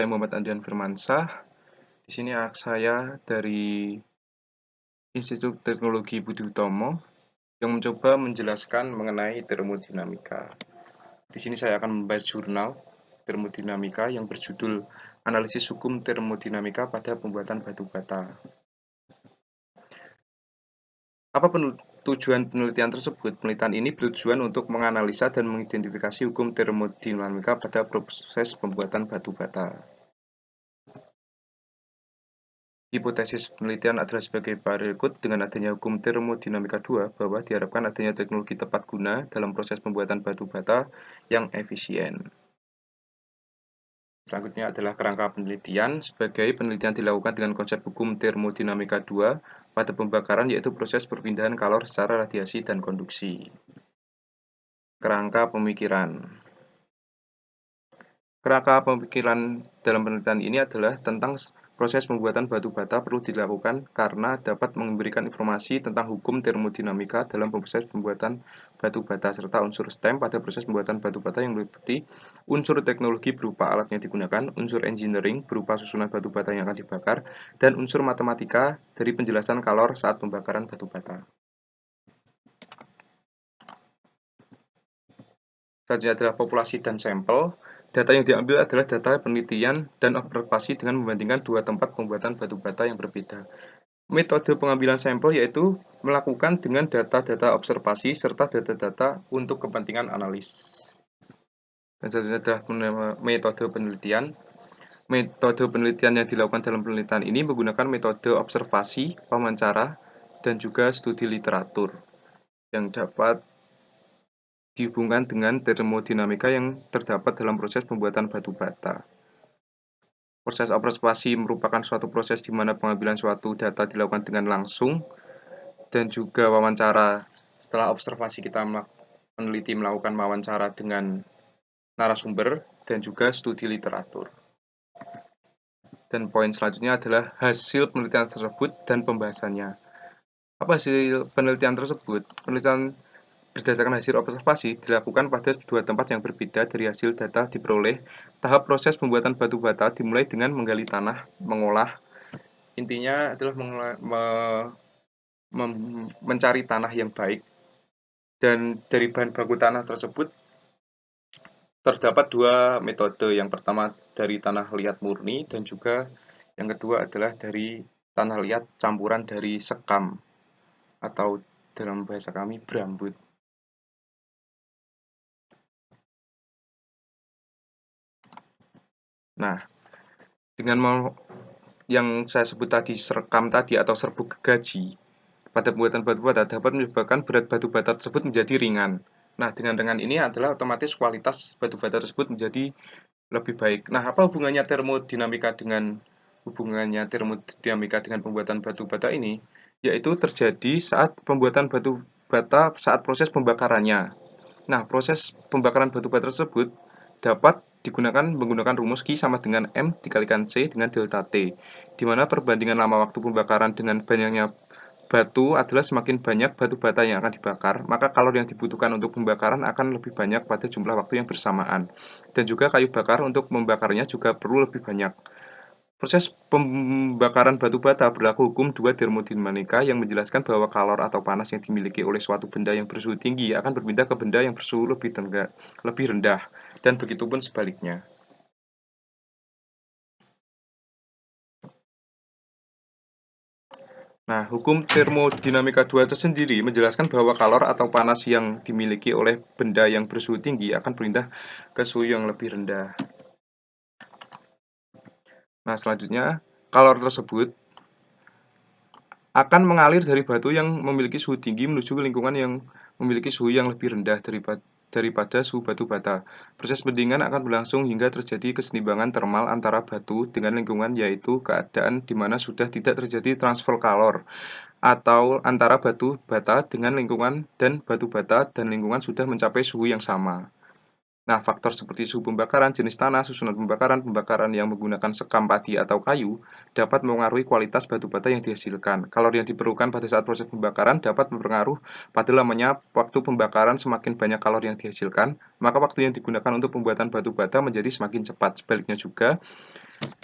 Saya Muhammad Andrian Firmansyah. Di sini saya dari Institut Teknologi Budi Utomo yang mencoba menjelaskan mengenai termodinamika. Di sini saya akan membahas jurnal termodinamika yang berjudul Analisis Hukum Termodinamika pada Pembuatan Batu Bata. Apa tujuan penelitian tersebut? Penelitian ini bertujuan untuk menganalisa dan mengidentifikasi hukum termodinamika pada proses pembuatan batu bata. Hipotesis penelitian adalah sebagai berikut: dengan adanya hukum termodinamika 2, bahwa diharapkan adanya teknologi tepat guna dalam proses pembuatan batu bata yang efisien. Selanjutnya adalah kerangka penelitian. Sebagai penelitian dilakukan dengan konsep hukum termodinamika 2 pada pembakaran, yaitu proses perpindahan kalor secara radiasi dan konduksi. Kerangka pemikiran. Kerangka pemikiran dalam penelitian ini adalah tentang proses pembuatan batu bata perlu dilakukan karena dapat memberikan informasi tentang hukum termodinamika dalam proses pembuatan batu bata, serta unsur STEM pada proses pembuatan batu bata yang meliputi unsur teknologi berupa alat yang digunakan, unsur engineering berupa susunan batu bata yang akan dibakar, dan unsur matematika dari penjelasan kalor saat pembakaran batu bata. Selanjutnya adalah populasi dan sampel. Data yang diambil adalah data penelitian dan observasi dengan membandingkan dua tempat pembuatan batu bata yang berbeda. Metode pengambilan sampel yaitu melakukan dengan data-data observasi serta data-data untuk kepentingan analis. Dan selanjutnya adalah metode penelitian. Metode penelitian yang dilakukan dalam penelitian ini menggunakan metode observasi, wawancara, dan juga studi literatur yang dapat dihubungkan dengan termodinamika yang terdapat dalam proses pembuatan batu bata. Proses observasi merupakan suatu proses di mana pengambilan suatu data dilakukan dengan langsung, dan juga wawancara. Setelah observasi, kita peneliti melakukan wawancara dengan narasumber dan juga studi literatur. Dan poin selanjutnya adalah hasil penelitian tersebut dan pembahasannya. Apa hasil penelitian tersebut? Penelitian berdasarkan hasil observasi dilakukan pada dua tempat yang berbeda. Dari hasil data diperoleh, tahap proses pembuatan batu bata dimulai dengan menggali tanah, mengolah. Intinya adalah mencari tanah yang baik. Dan dari bahan baku tanah tersebut terdapat dua metode. Yang pertama dari tanah liat murni, dan juga yang kedua adalah dari tanah liat campuran dari sekam atau dalam bahasa kami berambut. Nah, dengan yang saya sebut tadi, serekam tadi atau serbuk gergaji pada pembuatan batu bata dapat menyebabkan berat batu bata tersebut menjadi ringan. Nah, dengan ringan ini adalah otomatis kualitas batu bata tersebut menjadi lebih baik. Nah, apa hubungannya termodinamika dengan pembuatan batu bata ini? Yaitu terjadi saat pembuatan batu bata saat proses pembakarannya. Nah, proses pembakaran batu bata tersebut dapat digunakan menggunakan rumus Q sama dengan M dikalikan C dengan delta T, di mana perbandingan lama waktu pembakaran dengan banyaknya batu adalah semakin banyak batu bata yang akan dibakar, maka kalori yang dibutuhkan untuk pembakaran akan lebih banyak pada jumlah waktu yang bersamaan. Dan juga kayu bakar untuk membakarnya juga perlu lebih banyak. Proses pembakaran batu bata berlaku hukum dua termodinamika yang menjelaskan bahwa kalor atau panas yang dimiliki oleh suatu benda yang bersuhu tinggi akan berpindah ke benda yang bersuhu lebih rendah, dan begitupun sebaliknya. Nah, hukum termodinamika 2 itu sendiri menjelaskan bahwa kalor atau panas yang dimiliki oleh benda yang bersuhu tinggi akan berpindah ke suhu yang lebih rendah. Nah, selanjutnya, kalor tersebut akan mengalir dari batu yang memiliki suhu tinggi menuju ke lingkungan yang memiliki suhu yang lebih rendah daripada suhu batu bata. Proses pendinginan akan berlangsung hingga terjadi keseimbangan termal antara batu dengan lingkungan, yaitu keadaan di mana sudah tidak terjadi transfer kalor, atau antara batu bata dengan lingkungan dan batu bata dan lingkungan sudah mencapai suhu yang sama. Nah, faktor seperti suhu pembakaran, jenis tanah, susunan pembakaran yang menggunakan sekam padi atau kayu dapat mempengaruhi kualitas batu bata yang dihasilkan. Kalori yang diperlukan pada saat proses pembakaran dapat berpengaruh pada lamanya waktu pembakaran. Semakin banyak kalori yang dihasilkan, maka waktu yang digunakan untuk pembuatan batu bata menjadi semakin cepat. Sebaliknya juga,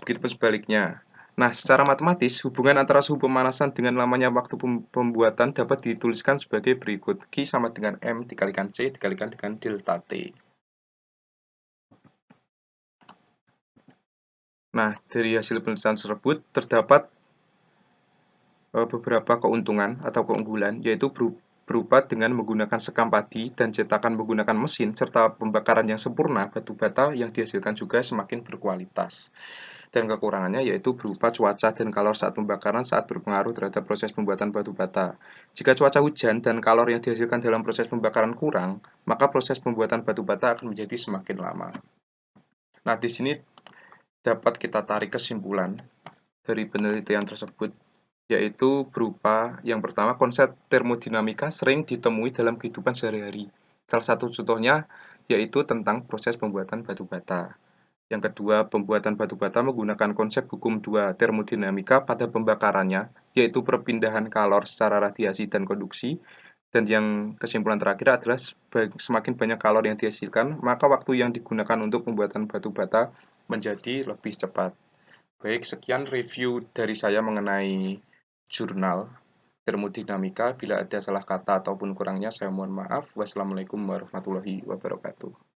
begitupun sebaliknya. Nah, secara matematis, hubungan antara suhu pemanasan dengan lamanya waktu pembuatan dapat dituliskan sebagai berikut. Q sama dengan M dikalikan C dikalikan dengan delta T. Nah, dari hasil penelitian tersebut terdapat beberapa keuntungan atau keunggulan, yaitu berupa dengan menggunakan sekam padi dan cetakan menggunakan mesin, serta pembakaran yang sempurna, batu bata yang dihasilkan juga semakin berkualitas. Dan kekurangannya yaitu berupa cuaca dan kalor saat pembakaran saat berpengaruh terhadap proses pembuatan batu bata. Jika cuaca hujan dan kalor yang dihasilkan dalam proses pembakaran kurang, maka proses pembuatan batu bata akan menjadi semakin lama. Nah, di sini dapat kita tarik kesimpulan dari penelitian tersebut, yaitu berupa yang pertama, konsep termodinamika sering ditemui dalam kehidupan sehari-hari. Salah satu contohnya yaitu tentang proses pembuatan batu bata. Yang kedua, pembuatan batu bata menggunakan konsep hukum dua termodinamika pada pembakarannya, yaitu perpindahan kalor secara radiasi dan konduksi. Dan yang kesimpulan terakhir adalah semakin banyak kalor yang dihasilkan, maka waktu yang digunakan untuk pembuatan batu bata menjadi lebih cepat. Baik, sekian review dari saya mengenai jurnal termodinamika. Bila ada salah kata ataupun kurangnya, saya mohon maaf. Wassalamualaikum warahmatullahi wabarakatuh.